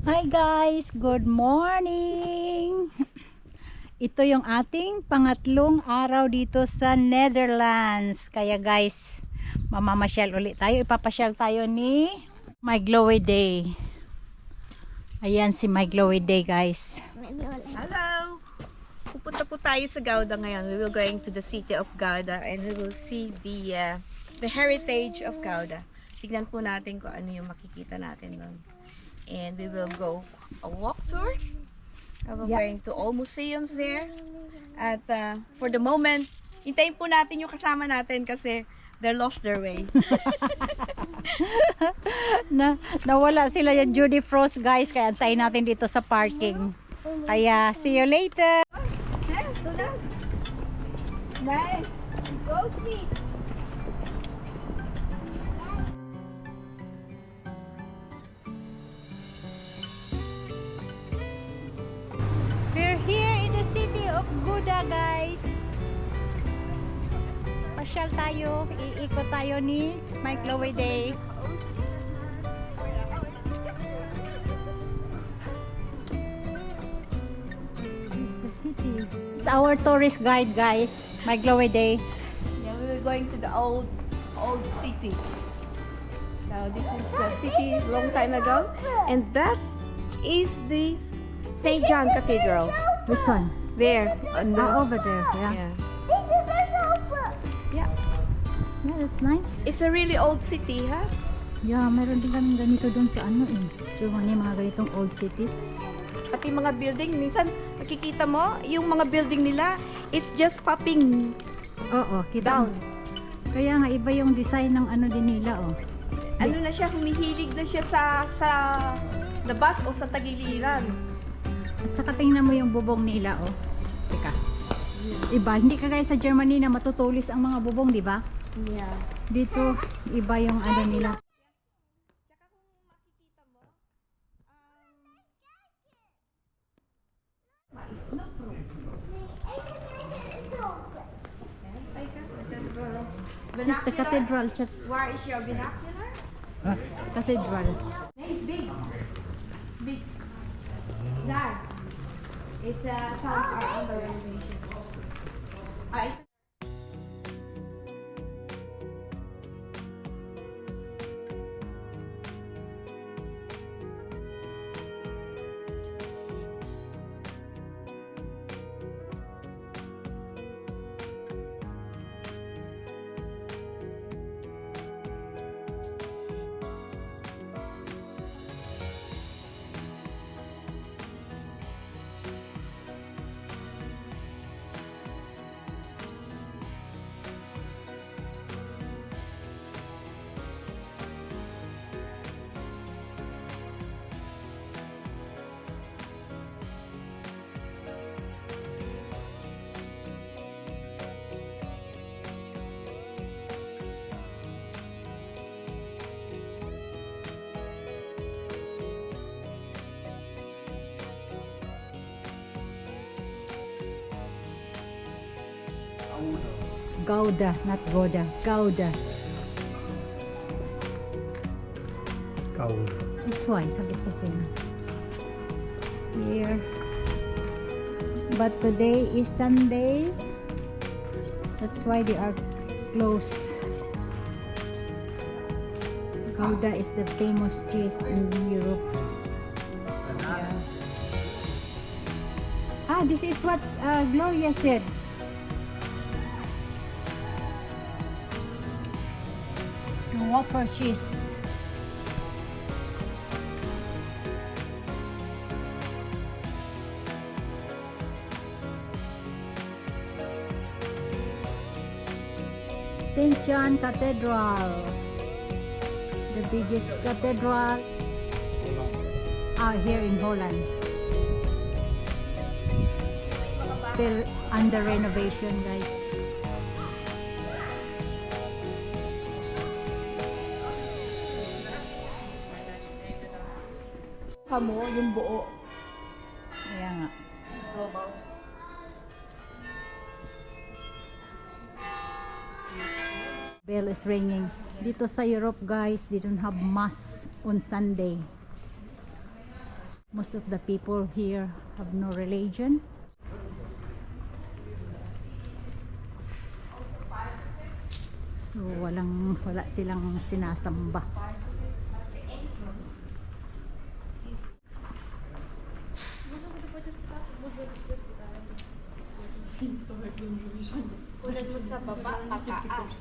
Hi guys, good morning. Ito yung ating pangatlong araw dito sa Netherlands. Kaya guys, mamamasyal ulit tayo. Ipapasyal tayo ni My Glowy Day. Ayan si My Glowy Day guys. Hello! Pupunta po tayo sa Gouda ngayon. We will going to the city of Gouda and we will see the heritage of Gouda. Tignan po natin kung ano yung makikita natin doon. And we will go a walk tour. We're going to all museums there. At for the moment, hintayin po natin yung kasama natin kasi they lost their way. Nawala sila yung Judy Frost guys. Kaya antayin natin dito sa parking. Kaya see you later. Nice. Go see. We're here in the city of Gouda guys. Pasyal tayo, iikot tayo ni My Glowy Day. This is the city. It's our tourist guide guys, My Glowy Day. Yeah, we were going to the old city. So this is the city long time ago, and that is the St. John Cathedral. Which one? There, on the, Over there. Yeah. yeah. Yeah, that's nice. It's a really old city, ha? Yeah, meron din kami ganito dun sa ano eh. So, mga ganitong old cities. Pati mga building, minsan nakikita mo, yung mga building nila, it's just popping Oo, kita down. mo. Kaya nga iba yung design ng ano din nila oh. Ano na siya, humihilig na siya sa labas o sa tagiliran. At saka tingnan mo yung bubong nila oh. Teka. Iba, hindi kagaya sa Germany na matutulis ang mga bubong, di ba? Yeah. Dito iba yung ano nila. This is the cathedral, chats. Where is your binocular? Cathedral. It's big. Big. There. It's some are under renovation. Gouda, not Gouda. Gouda. Gouda. This why, sabis kasi. Here. But today is Sunday. That's why they are closed. Gouda is the famous cheese in Europe. Ah, this is what Gloria said. Wafer cheese. St. John Cathedral, the biggest cathedral here in Holland. Still under renovation, guys. Kamo, yung buo. Kaya nga. Global. Bell is ringing. Dito sa Europe guys, they don't have mass on Sunday. Most of the people here have no religion. So wala silang sinasamba. Kunan mo sa baba, pataas.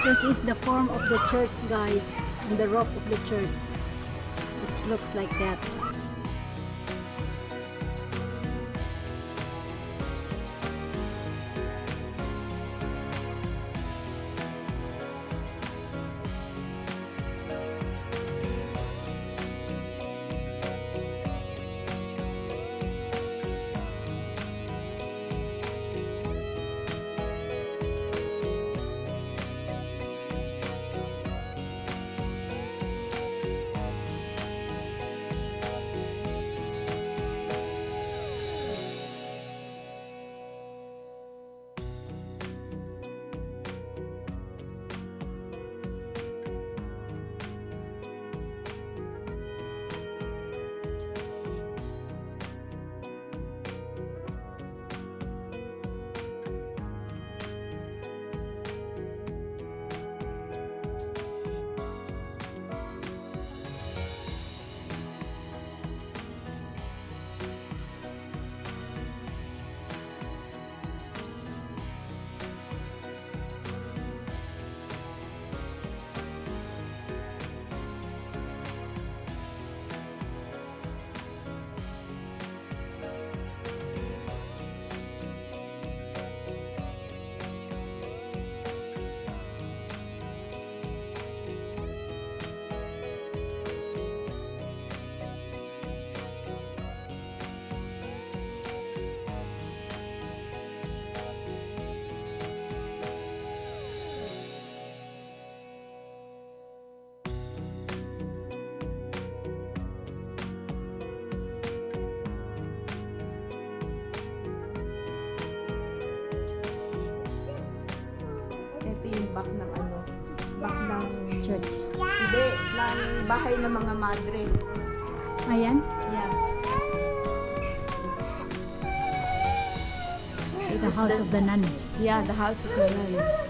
This is the form of the church, guys, and the roof of the church. This looks like that. Ito yung back ng ano, back ng Church. hindi, ng bahay ng mga madre. Ayan. Yeah. The house of the nun. Yeah, the house of the nun.